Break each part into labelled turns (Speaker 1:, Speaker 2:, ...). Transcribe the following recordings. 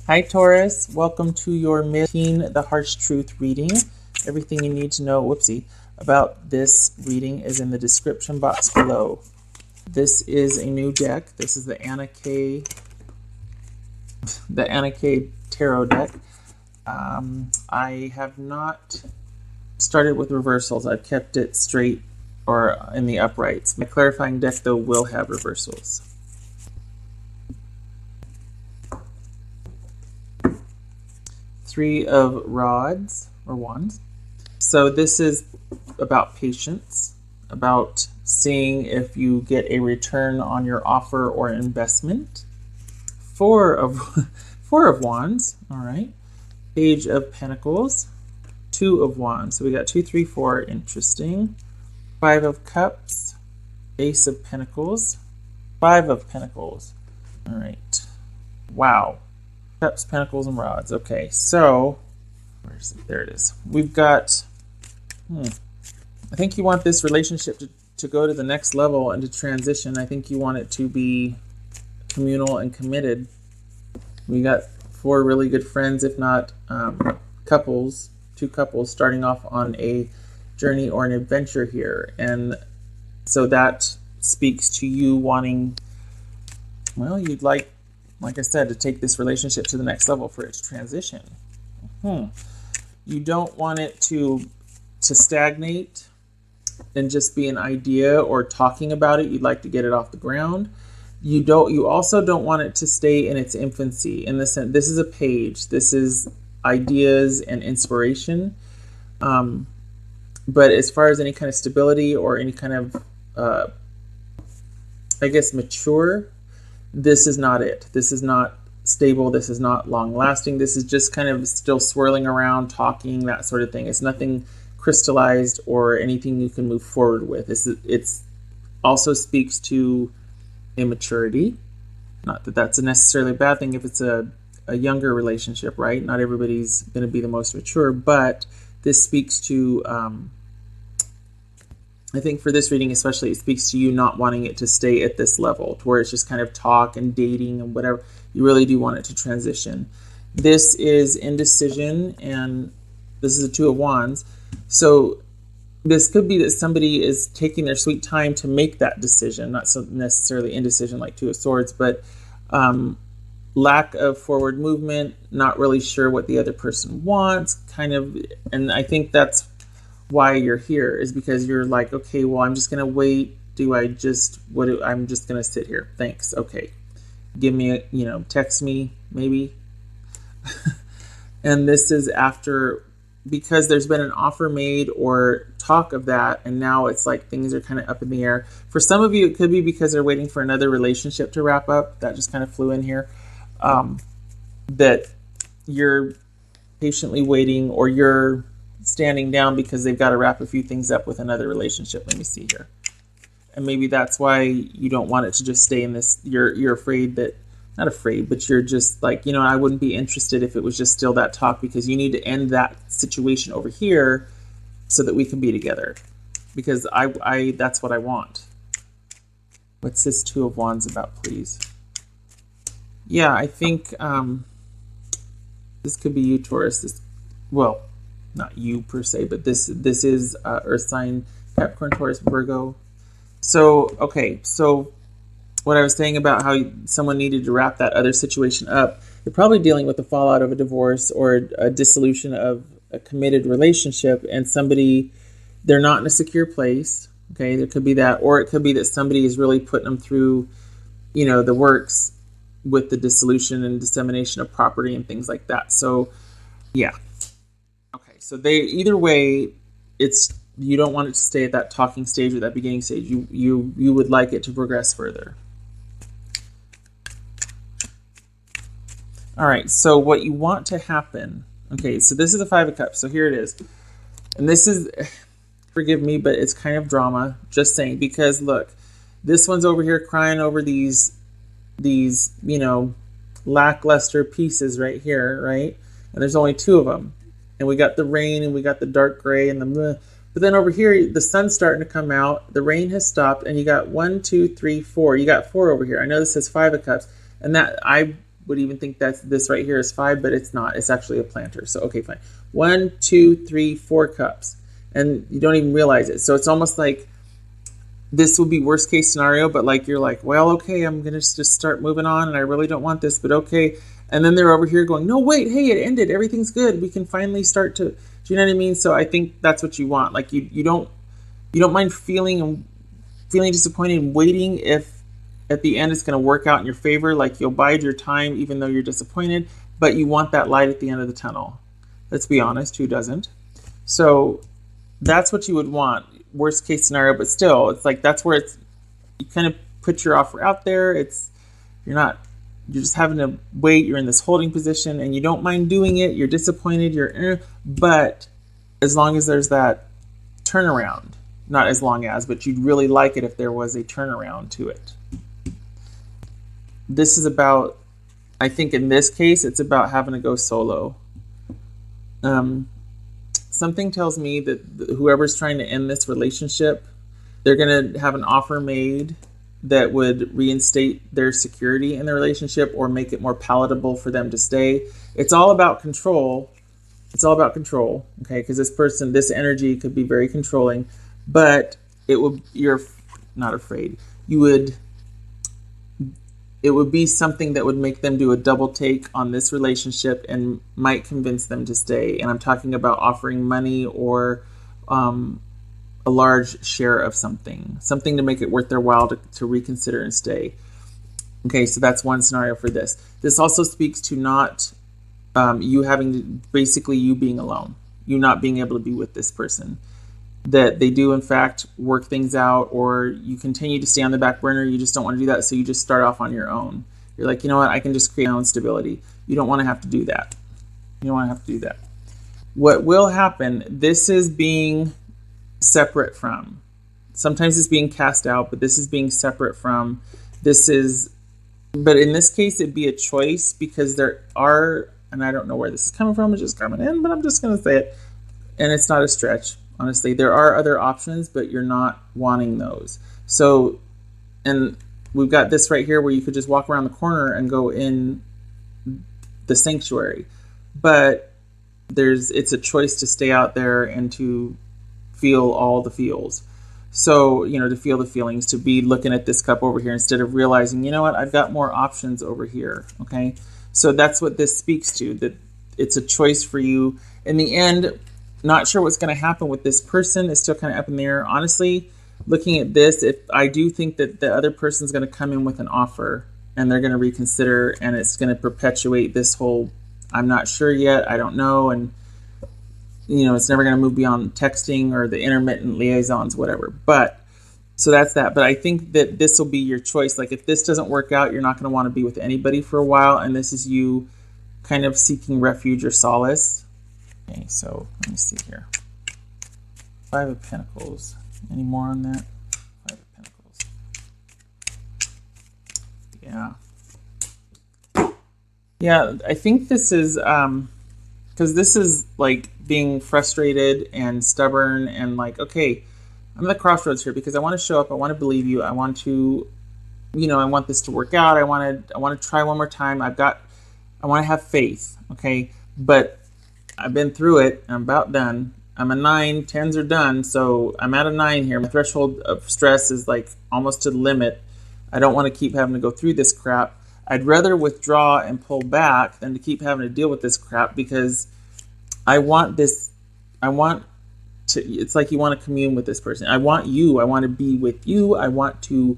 Speaker 1: Hi Taurus, welcome to your mid-teen The Harsh Truth reading. Everything you need to know, about this reading is in the description box below. This is a new deck. This is the Anna K Tarot deck. I have not started with reversals. I've kept it straight or in the uprights. My clarifying deck, though, will have reversals. Three of rods or wands. So this is about patience, about seeing if you get a return on your offer or investment. Four of wands. All right. Page of Pentacles. Two of wands. So we got 2, 3, 4. Interesting. Five of cups. Ace of Pentacles. Five of Pentacles. All right. Wow. Cups, pentacles, and rods. Okay, so where's it? There it is. We've got. I think you want this relationship to go to the next level and to transition. I think you want it to be communal and committed. We got four really good friends, if not couples, two couples starting off on a journey or an adventure here, and so that speaks to you wanting. Well, you'd like I said, to take this relationship to the next level for its transition. You don't want it to stagnate and just be an idea or talking about it. You'd like to get it off the ground. You also don't want it to stay in its infancy. In the sense, this is a page. This is ideas and inspiration. But as far as any kind of stability or any kind of, mature, this is not it. This is not stable. This is not long lasting. This is just kind of still swirling around, talking, that sort of thing. It's nothing crystallized or anything you can move forward with. It's also speaks to immaturity. Not that that's necessarily a bad thing if it's a younger relationship, right? Not everybody's going to be the most mature, but this speaks to, I think for this reading especially, it speaks to you not wanting it to stay at this level, to where it's just kind of talk and dating and whatever. You really do want it to transition. This is indecision, and this is a Two of Wands. So this could be that somebody is taking their sweet time to make that decision, not so necessarily indecision like Two of Swords, but lack of forward movement, not really sure what the other person wants, kind of, and I think that's why you're here, is because you're like, okay, well, I'm just gonna wait. I'm just gonna sit here. Thanks. Okay, give me text me maybe. And this is after, because there's been an offer made or talk of that, and now it's like things are kind of up in the air. For some of you, it could be because they're waiting for another relationship to wrap up. That just kind of flew in here. That you're patiently waiting, or you're standing down because they've got to wrap a few things up with another relationship. Let me see here. And maybe that's why you don't want it to just stay in this. You're afraid that, not afraid, but you're just like, I wouldn't be interested if it was just still that talk, because you need to end that situation over here so that we can be together, because I that's what I want. What's this Two of Wands about, please? Yeah, I think this could be you, Taurus. Well, not you per se, but this is Earth sign, Capricorn, Taurus, Virgo. So, okay, so what I was saying about how someone needed to wrap that other situation up, you're probably dealing with the fallout of a divorce or a dissolution of a committed relationship, and they're not in a secure place. Okay, there could be that, or it could be that somebody is really putting them through, the works with the dissolution and dissemination of property and things like that. So, yeah. So either way, you don't want it to stay at that talking stage or that beginning stage. You would like it to progress further. All right, so what you want to happen, okay, so this is the Five of Cups. So here it is. And this is, forgive me, but it's kind of drama, just saying, because look, this one's over here crying over these lackluster pieces right here, right? And there's only two of them. And we got the rain, and we got the dark gray, and but then over here, the sun's starting to come out. The rain has stopped, and you got 1, 2, 3, 4. You got 4 over here. I know this says Five of Cups, and that would even think that this right here is 5, but it's not. It's actually a planter. So, okay, fine. 1, 2, 3, 4 cups. And you don't even realize it. So it's almost like this would be worst case scenario, but like you're like, well, okay, I'm going to just start moving on, and I really don't want this, but okay. And then they're over here going, no, wait, hey, it ended. Everything's good. We can finally start to, do you know what I mean? So I think that's what you want. Like you don't mind feeling disappointed and waiting if at the end it's going to work out in your favor. Like you'll bide your time even though you're disappointed, but you want that light at the end of the tunnel. Let's be honest, who doesn't? So that's what you would want, worst case scenario, but still, it's like that's where you kind of put your offer out there. You're just having to wait. You're in this holding position and you don't mind doing it. You're disappointed. But as long as there's that turnaround, not as long as, but you'd really like it if there was a turnaround to it. This is about, I think in this case, it's about having to go solo. Something tells me that whoever's trying to end this relationship, they're going to have an offer made that would reinstate their security in the relationship or make it more palatable for them to stay. It's all about control. Okay? Because this energy could be very controlling, but you're not afraid. It would be something that would make them do a double take on this relationship and might convince them to stay. And I'm talking about offering money or a large share of something to make it worth their while to reconsider and stay. Okay, so that's one scenario for this. This also speaks to not you being alone, you not being able to be with this person. That they do in fact work things out, or you continue to stay on the back burner, you just don't want to do that, so you just start off on your own. You're like, you know what, I can just create my own stability. You don't want to have to do that. What will happen, this is being separate from. Sometimes it's being cast out, but this is being separate from. But in this case, it'd be a choice because there are, and I don't know where this is coming from, it's just coming in, but I'm just going to say it, and it's not a stretch. Honestly, there are other options, but you're not wanting those. So, and we've got this right here where you could just walk around the corner and go in the sanctuary. But it's a choice to stay out there and to feel all the feels. So, to feel the feelings, to be looking at this cup over here instead of realizing, you know what, I've got more options over here. Okay. So that's what this speaks to, that it's a choice for you. In the end, not sure what's going to happen with this person. It's still kind of up in the air. Honestly, looking at this, I do think that the other person's going to come in with an offer and they're going to reconsider, and it's going to perpetuate this whole, I'm not sure yet, I don't know, and it's never going to move beyond texting or the intermittent liaisons, whatever. But so that's that. But I think that this will be your choice. Like if this doesn't work out, you're not going to want to be with anybody for a while, and this is you kind of seeking refuge or solace. Okay, so let me see here. 5 of Pentacles. Any more on that? 5 of Pentacles. Yeah, I think this is because this is like being frustrated and stubborn and like, okay, I'm at the crossroads here because I want to show up, I want to believe you, I want to, I want this to work out, I want to try one more time. I want to have faith, okay? But I've been through it. I'm about done. I'm a 9. 10s are done. So I'm at a 9 here. My threshold of stress is like almost to the limit. I don't want to keep having to go through this crap. I'd rather withdraw and pull back than to keep having to deal with this crap because it's like you want to commune with this person. I want you. I want to be with you. I want to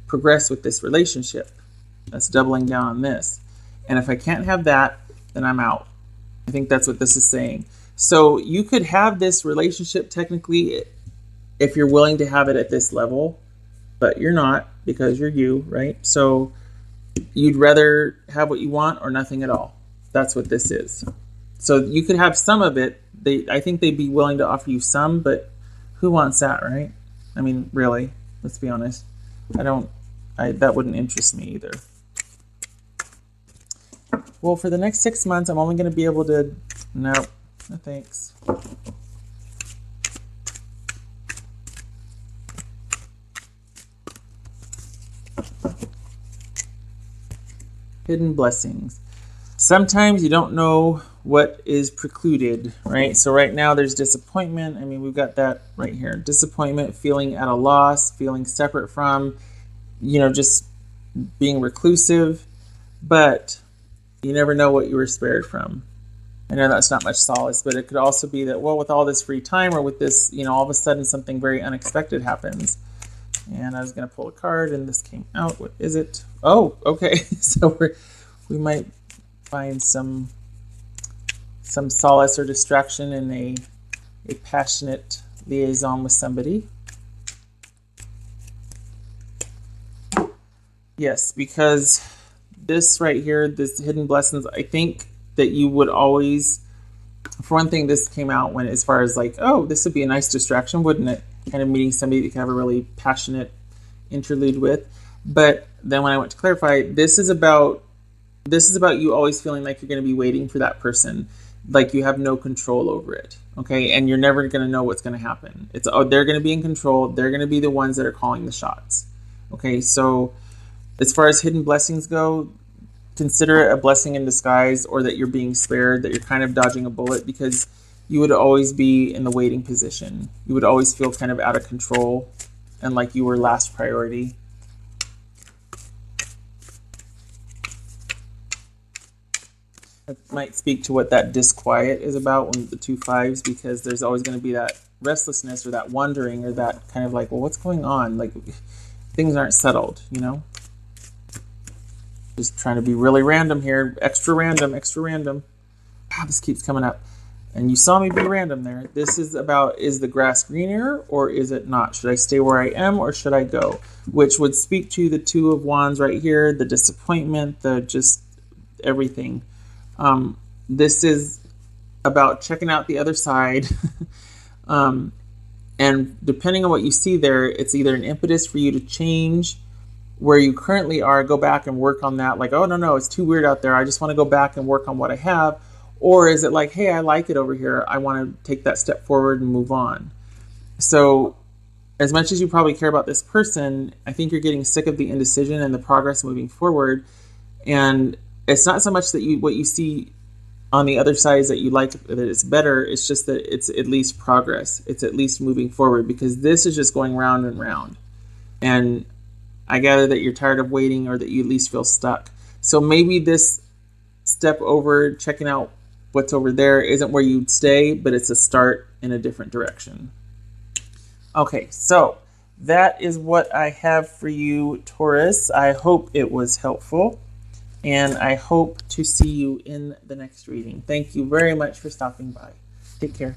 Speaker 1: progress with this relationship. That's doubling down on this. And if I can't have that, then I'm out. I think that's what this is saying. So you could have this relationship technically if you're willing to have it at this level, but you're not because you're you, right? So you'd rather have what you want or nothing at all. That's what this is. So you could have some of it. I think they'd be willing to offer you some, but who wants that, right? I mean, really, let's be honest. That wouldn't interest me either. Well, for the next 6 months, I'm only going to be able to... No thanks. Hidden blessings. Sometimes you don't know what is precluded, right? So right now there's disappointment. I mean, we've got that right here. Disappointment, feeling at a loss, feeling separate from, just being reclusive. But you never know what you were spared from. I know that's not much solace, but it could also be that, well, with all this free time or with this, all of a sudden something very unexpected happens. And I was going to pull a card and this came out. What is it? Oh, okay. So we might find some solace or distraction in a passionate liaison with somebody. Yes, because this right here, this hidden blessings, I think that you would always, for one thing, this came out when, as far as like, oh, this would be a nice distraction, wouldn't it? Kind of meeting somebody that you can have a really passionate interlude with. But then when I went to clarify, this is about you always feeling like you're going to be waiting for that person, like you have no control over it, okay? And you're never going to know what's going to happen. They're going to be in control. They're going to be the ones that are calling the shots, okay? So as far as hidden blessings go, consider it a blessing in disguise, or that you're being spared, that you're kind of dodging a bullet, because you would always be in the waiting position. You would always feel kind of out of control and like you were last priority. That might speak to what that disquiet is about, when the 2 5s, because there's always going to be that restlessness or that wondering or that kind of like, well, what's going on? Like things aren't settled, Just trying to be really random here. Extra random. This keeps coming up. And you saw me be random there. This is about, is the grass greener or is it not? Should I stay where I am or should I go? Which would speak to the 2 of Wands right here, the disappointment, the just everything. This is about checking out the other side. And depending on what you see there, it's either an impetus for you to change where you currently are, go back and work on that. Like, oh, no, it's too weird out there. I just want to go back and work on what I have. Or is it like, hey, I like it over here. I want to take that step forward and move on. So as much as you probably care about this person, I think you're getting sick of the indecision and the progress moving forward. And it's not so much that what you see on the other side is that you like that it's better. It's just that it's at least progress. It's at least moving forward, because this is just going round and round. And I gather that you're tired of waiting, or that you at least feel stuck. So maybe this step over, checking out what's over there, isn't where you'd stay, but it's a start in a different direction. Okay, so that is what I have for you, Taurus. I hope it was helpful, and I hope to see you in the next reading. Thank you very much for stopping by. Take care.